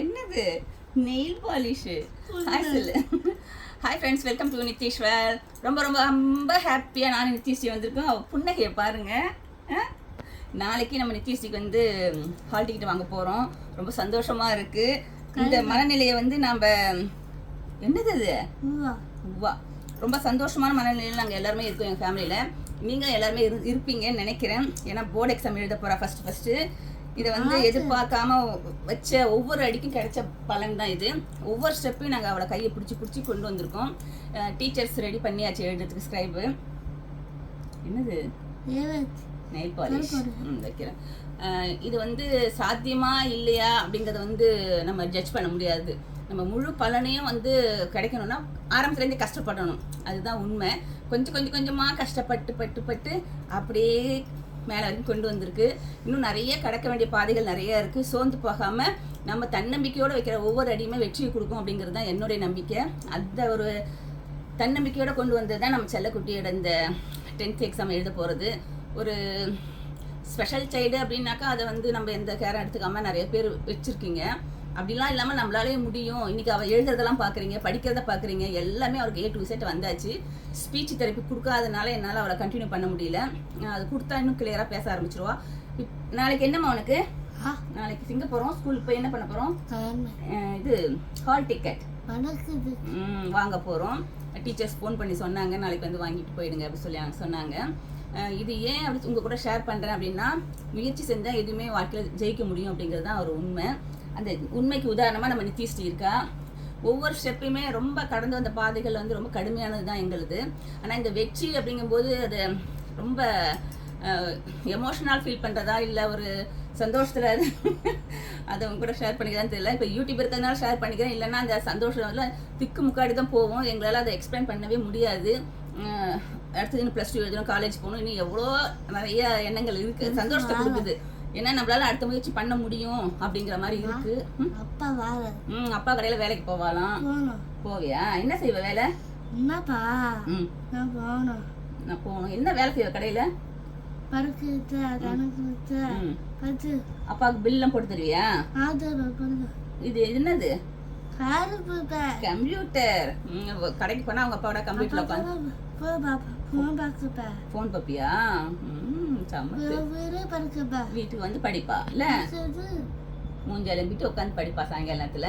என்னது nail polish? Hi சொல்லு. Hi friends, welcome to Nitheeswar. ரொம்ப ரொம்ப ரொம்ப ஹாப்பியாக நான் நித்தீஸ்ரீ வந்திருக்கோம். அவள் புன்னகையை பாருங்கள். நாளைக்கு நம்ம நித்தீஸ்ரீக்கு வந்து ஹால் டிக்கெட் வாங்க போகிறோம். ரொம்ப சந்தோஷமாக இருக்குது. இந்த மனநிலையை வந்து நம்ம என்னது அது வா ரொம்ப சந்தோஷமான மனநிலையில் நாங்கள் எல்லாருமே இருக்கோம். எங்கள் ஃபேமிலியில் நீங்களும் எல்லாருமே இருப்பீங்கன்னு நினைக்கிறேன். ஏன்னா போர்டு எக்ஸாம் எழுத போகிறா ஃபஸ்ட்டு. இதை வந்து எதிர்பார்க்காம வச்ச ஒவ்வொரு அடிக்கும் கிடைச்ச பலன் தான் இது. ஒவ்வொரு ஸ்டெப்பையும் நாங்கள் அவளை கையை பிடிச்சி கொண்டு வந்திருக்கோம். டீச்சர்ஸ் ரெடி பண்ணியாச்சு எழுதுறதுக்கு ஸ்கிரைபு. என்னது நெயில் பாலிஷ் வைக்கிறேன். இது வந்து சாத்தியமா இல்லையா அப்படிங்கிறத வந்து நம்ம ஜட்ஜ் பண்ண முடியாது. நம்ம முழு பலனையும் வந்து கிடைக்கணும்னா ஆரம்பத்துலேருந்தே கஷ்டப்படணும். அதுதான் உண்மை. கொஞ்சமாக கஷ்டப்பட்டு அப்படியே மேலே வரைக்கும் கொண்டு வந்திருக்கு. இன்னும் நிறைய கடக்க வேண்டிய பாதைகள் நிறைய இருக்குது. சோர்ந்து போகாமல் நம்ம தன்னம்பிக்கையோடு வைக்கிற ஒவ்வொரு அடியுமே வெற்றியை கொடுக்கும் அப்படிங்கிறது தான் என்னுடைய நம்பிக்கை. அந்த ஒரு தன்னம்பிக்கையோடு கொண்டு வந்தது தான் நம்ம செல்லக்குட்டியோட இந்த 10th எக்ஸாம் எழுத போகிறது. ஒரு ஸ்பெஷல் சைல்டு அப்படின்னாக்கா அதை வந்து நம்ம எந்த கேரம் எடுத்துக்காமல் நிறைய பேர் வச்சுருக்கீங்க. அப்படிலாம் இல்லாமல் நம்மளாலே முடியும். இன்றைக்கி அவள் எழுதுறதெல்லாம் பார்க்குறீங்க, படிக்கிறத பார்க்குறீங்க. எல்லாமே அவருக்கு A to Z வந்தாச்சு. ஸ்பீச் தெரப்பி கொடுக்காதனால என்னால் அவளை கண்டினியூ பண்ண முடியல. அது கொடுத்தா இன்னும் கிளியராக பேச ஆரம்பிச்சிருவா. நாளைக்கு என்னம்மா உனக்கு? நாளைக்கு சிங்கப்பூரம் ஸ்கூலுக்கு போய் என்ன பண்ண போகிறோம்? இது ஹால் டிக்கெட் வாங்க போகிறோம். டீச்சர்ஸ் ஃபோன் பண்ணி சொன்னாங்க, நாளைக்கு வந்து வாங்கிட்டு போயிடுங்க அப்படி சொல்லி சொன்னாங்க. இது ஏன் அப்படி உங்கள் கூட ஷேர் பண்ணுறேன் அப்படின்னா, முயற்சி செஞ்சால் எதுவுமே வாழ்க்கையில் ஜெயிக்க முடியும் அப்படிங்கிறது தான் ஒரு உண்மை. அந்த உண்மைக்கு உதாரணமாக நம்ம நித்தீஸ்ரீ இருக்கா. ஒவ்வொரு ஸ்டெப்பையுமே ரொம்ப கடந்து வந்த பாதைகள் வந்து ரொம்ப கடுமையானது தான் எங்களுது. ஆனால் இந்த வெற்றி அப்படிங்கும்போது அது ரொம்ப எமோஷனல் ஃபீல் பண்ணுறதா இல்லை ஒரு சந்தோஷத்தில் அதை அவங்க கூட ஷேர் பண்ணிக்கிறதான்னு தெரியல. இப்போ யூடியூப் இருக்கிறதுனால ஷேர் பண்ணிக்கிறேன். இல்லைன்னா அந்த சந்தோஷம் திக்கு முக்காடி தான் போவோம். எங்களால் அதை எக்ஸ்பிளைன் பண்ணவே முடியாது. அடுத்தது இன்னும் +2 எழுதணும், காலேஜ் போகணும், இன்னும் எவ்வளோ நிறைய எண்ணங்கள் இருக்குது. சந்தோஷத்தை கொடுக்குது. ஏன்னா நம்மளால அடுத்த முயற்சி பண்ண முடியும் அப்படிங்கிற மாதிரி இருக்கு. அப்பா கடையில வேலைக்கு போவாலாம். போவியா? என்ன செய்வ வேலை? நான் போகணும். என்ன வேலை செய்வ கடையில? அப்பாவுக்கு பில்லாம் போட்டு தருவியா? இது என்னது? கம்ப்யூட்டர். கடைக்கு போனா அவங்க அப்பாவோட கம்ப்யூட்டர்ல உட்காந்து போன் பாப்பியா? வீட்டுக்கு வந்து படிப்பா இல்ல? மூஞ்சலம்பிட்டு உட்காந்து படிப்பா சாயங்கால நேரத்துல.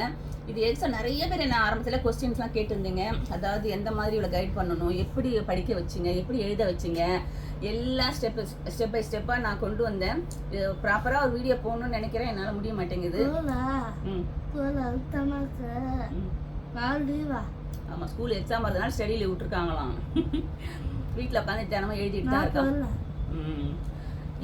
இது எக்ஸாம் நிறைய பேர் என்ன ஆரம்பத்துல கொஸ்டின்ஸ்லாம் கேட்டிருந்தீங்க. அதாவது எந்த மாதிரி இவ்வளோ கைட் பண்ணணும், எப்படி படிக்க வச்சிங்க, எப்படி எழுத வச்சிங்க, எல்லா ஸ்டெப் பை ஸ்டெப்பாக நான் கொண்டு வந்தேன். ப்ராப்பராக ஒரு வீடியோ போகணும்னு நினைக்கிறேன். என்னால் முடிய மாட்டேங்குது. ஆமாம், ஸ்கூல் எக்ஸாம் வரதுனால ஸ்டடி லீவ் விட்டுருக்காங்களாம். வீட்டில் உட்காந்து தினமும் எழுதிட்டு தான் இருக்காங்க.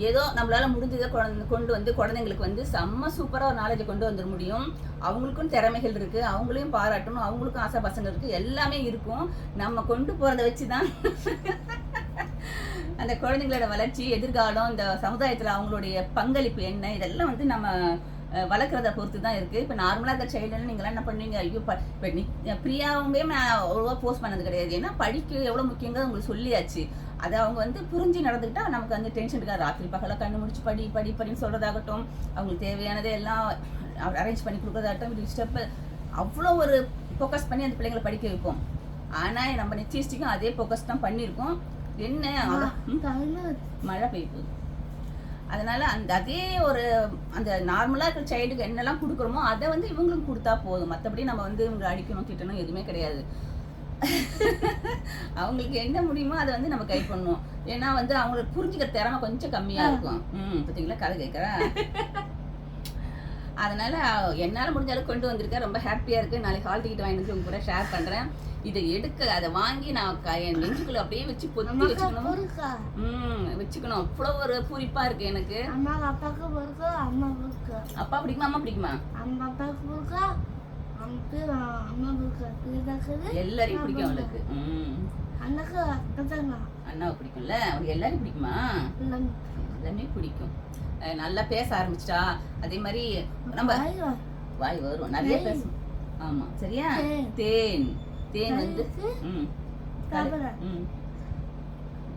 ஏதோ நம்மளால முடிஞ்சதை கொண்டு வந்து குழந்தைங்களுக்கு வந்து செம்ம சூப்பராக ஒரு நாலேஜை கொண்டு வந்துட முடியும். அவங்களுக்கும் திறமைகள் இருக்குது, அவங்களையும் பாராட்டணும், அவங்களுக்கும் ஆசை பசங்க இருக்குது, எல்லாமே இருக்கும். நம்ம கொண்டு போகிறத வச்சு தான் அந்த குழந்தைங்களோட வளர்ச்சி, எதிர்காலம், இந்த சமுதாயத்தில் அவங்களுடைய பங்களிப்பு என்ன, இதெல்லாம் வந்து நம்ம வளர்க்குறத பொறுத்து தான் இருக்குது. இப்போ நார்மலாக இருக்கிற சைல்டுன்னு நீங்களாம் என்ன பண்ணுவீங்க? ஐயோ இப்போ பிரியாவுமே நான் அவ்வளோவா போஸ்ட் பண்ணது கிடையாது. ஏன்னா படிக்க எவ்வளோ முக்கியங்கிறது உங்களுக்கு சொல்லியாச்சு. அதை அவங்க வந்து புரிஞ்சு நடந்துக்கிட்டா நமக்கு வந்து டென்ஷன் இருக்காது. ராத்திரி பகலை கண்ணு முடிச்சு படின்னு சொல்கிறதாகட்டும், அவங்களுக்கு தேவையானதை எல்லாம் அரேஞ்ச் பண்ணி கொடுக்குறதாகட்டும், இது ஸ்டெப்பு அவ்வளோ ஒரு ஃபோக்கஸ் பண்ணி அந்த பிள்ளைங்களை படிக்க வைப்போம். ஆனால் நம்ம நிச்சயிஸ்டிக்கும் அதே ஃபோக்கஸ் தான் பண்ணியிருக்கோம். என்ன மழை பெய்யுது, அதனால அதே ஒரு அந்த நார்மலாக இருக்கிற சைல்டுக்கு என்னெல்லாம் கொடுக்குறோமோ அதை வந்து இவங்களுக்கு கொடுத்தா போதும். மற்றபடி நம்ம வந்து இவங்களை அடிக்கணும் திட்டணும் எதுவுமே கிடையாது. அவங்களுக்கு என்ன முடியுமோ அதை வந்து நம்ம கைட் பண்ணணும். ஏன்னா வந்து அவங்களுக்கு புரிஞ்சுக்கிற திறமை கொஞ்சம் கம்மியாக இருக்கும். பார்த்தீங்களா, கதை கேட்குறேன். அதனால என்னால் முடிஞ்ச அளவுக்கு கொண்டு வந்திருக்கேன். ரொம்ப ஹாப்பியாக இருக்குது. நாளைக்கு ஹால் டிக்கெட் வாங்கிட்டு உங்க கூட ஷேர் பண்ணுறேன். இதை அதை வாங்கி நான் என் நெஞ்சுக்குள்ள அப்படியே வச்சு பொத்தி வச்சுக்கணும். அவ்வளோ ஒரு பூரிப்பா இருக்கு எனக்கு. அப்பா பிடிக்குமா, அம்மா பிடிக்குமா? எல்லாரையும் பிடிக்கும் அவளுக்கு. அண்ணாவை பிடிக்கும்ல, அவளுக்கு எல்லாரையும் பிடிக்குமா? எல்லாமே பிடிக்கும். நல்லா பேச ஆரம்பிச்சிட்டா. அதே மாதிரி நம்ம வாய் வரும், நிறைய பேசணும். ஆமா, சரியா? தேன் வந்து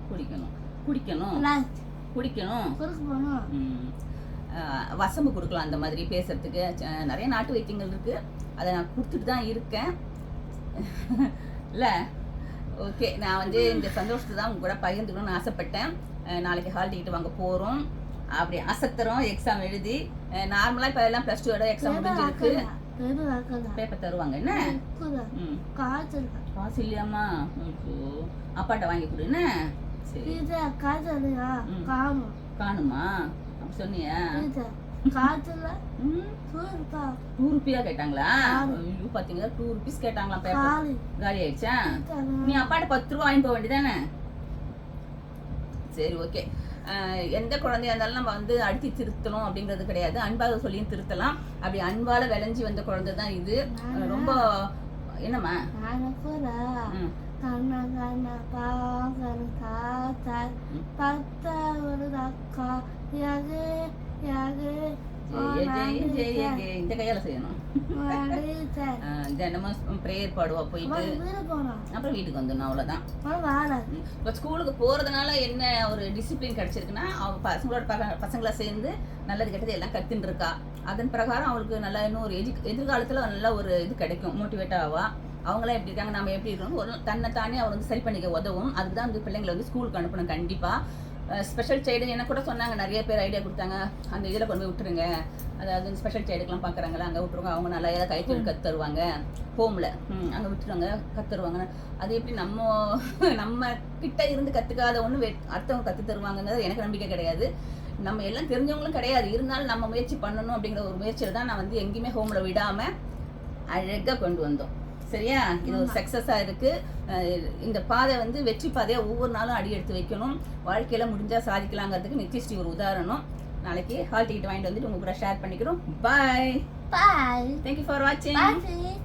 குடிக்கணும். வசம்பு கொடுக்கலாம் அந்த மாதிரி பேசுறதுக்கு. நிறைய நாட்டு வைத்தியங்கள் இருக்குது, அதை நான் கொடுத்துட்டு தான் இருக்கேன் இல்லை. ஓகே, நான் வந்து இந்த சந்தோஷத்தை தான் உங்க கூட பகிர்ந்துக்கணும்னு ஆசைப்பட்டேன். நாளைக்கு ஹால் டிக்கெட் வாங்க போகிறோம், அப்படி அசத்துறோம். எக்ஸாம் எழுதி நார்மலாக இப்போ எல்லாம் +2 எக்ஸாம் முடிஞ்சிருக்கு. பேப்பர் தருவாங்க என்ன? காசு இல்லையாம்மா? அப்பாட்ட வாங்கி கொடு என்ன? சரி, காணுமா? அப்படி சொன்னியா? 2 ரூபியா கேட்டாங்களா? பாத்தீங்களா, 2 rupees கேட்டாங்களா? பேப்பர் காலி ஆயிடுச்சா? நீ அப்பாட்ட 10 ரூபா வாங்கி போக வேண்டியதானே? சரி, ஓகே. எந்த குழந்தையா இருந்தாலும் நம்ம வந்து அடித்து திருத்தணும் அப்படிங்கிறது கிடையாது, அன்பாக சொல்லியும் திருத்தலாம். அப்படி அன்பால விளைஞ்சி வந்த குழந்தை தான் இது. ரொம்ப என்னம்மா? இந்த கையால செய்யணும். தினமும் பிரேயர் பாடுவா போயிட்டு, அப்புறம் வீட்டுக்கு வந்துடணும், அவ்வளவுதான். இப்போ ஸ்கூலுக்கு போறதுனால என்ன ஒரு டிசிப்ளின் கிடைச்சிருக்குன்னா, அவ பசங்களா சேர்ந்து நல்லது கெட்டது எல்லாம் கத்துன்னு இருக்கா. அதன் பிரகாரம் அவளுக்கு நல்லா இன்னும் ஒரு எதிர்காலத்துல நல்ல ஒரு இது கிடைக்கும், மோட்டிவேட் ஆவா. அவங்களாம் எப்படி இருக்காங்க, நம்ம எப்படி இருக்கணும், ஒரு தன்னைத்தானே அவள் வந்து சரி பண்ணிக்க உதவும். அதுக்கு தான் வந்து பிள்ளைங்களை வந்து ஸ்கூலுக்கு அனுப்பணும் கண்டிப்பாக. ஸ்பெஷல் சைல்டு எனக்கு கூட சொன்னாங்க, நிறைய பேர் ஐடியா கொடுத்தாங்க, அந்த இதில் கொண்டு போய் விட்டுருங்க. அதாவது ஸ்பெஷல் சைல்டுக்கெலாம் பார்க்குறாங்களா, அங்கே விட்டுருங்க, அவங்க நல்லா ஏதாவது கைத்தொழில் கற்றுருவாங்க ஹோமில், அங்கே விட்டுருவாங்க கற்றுருவாங்க. அது எப்படி நம்ம கிட்ட இருந்து கற்றுக்காத ஒன்று அடுத்தவங்க கற்று தருவாங்கங்கிறது எனக்கு நம்பிக்கை கிடையாது. நம்ம எல்லாம் தெரிஞ்சவங்களும் கிடையாது, இருந்தாலும் நம்ம முயற்சி பண்ணணும் அப்படிங்கிற ஒரு முயற்சியில் தான் நான் வந்து எங்கேயுமே ஹோமில் விடாமல் அழகாக கொண்டு வந்தோம். சரியா? இது ஒரு சக்ஸஸாக இருக்குது. இந்த பாதை வந்து வெற்றி பாதையாக ஒவ்வொரு நாளும் அடி எடுத்து வைக்கணும். வாழ்க்கையில் முடிஞ்சால் சாதிக்கலாங்கிறதுக்கு நித்யஸ்ரீ ஒரு உதாரணம். நாளைக்கு ஹால் டிக்கெட் வாங்கிட்டு வந்துட்டு உங்க கூட ஷேர் பண்ணிக்கிறோம். பாய். Bye. Thank you for watching. Bye.